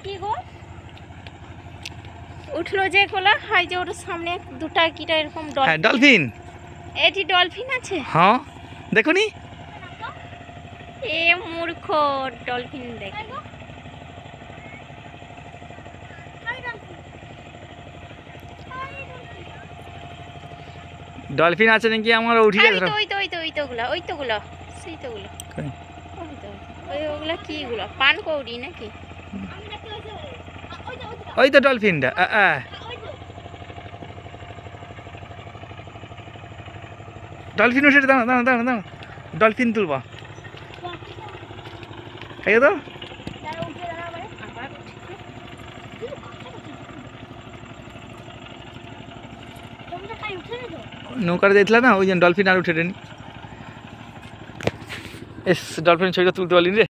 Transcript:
কি গো উঠলো যে কোলা হাই যে ওর সামনে দুটা কিটা এরকম হ্যাঁ ডলফিন। এটি ডলফিন আছে। হ্যাঁ দেখুনি এ মূর্খ ডলফিন দেখ ডলফিন আছে নাকি আমার উঠিয়ে ধরো। ওই তো গুলা সেই তো গুলা ওই ওগুলা কি গুলা পান কৌড়ি নাকি? ওই তো ডলফিনটা ডলফিন উঠে দাঁড়া দাঁড়া দাঁড়া দাঁড়া ডলফিন তুলবা খাইয়ে তো নৌকাটা দেখলা না ওই জন্য ডলফিন আর উঠে নি। এস ডলফিন ছবিটা তুলতে পারলি রে।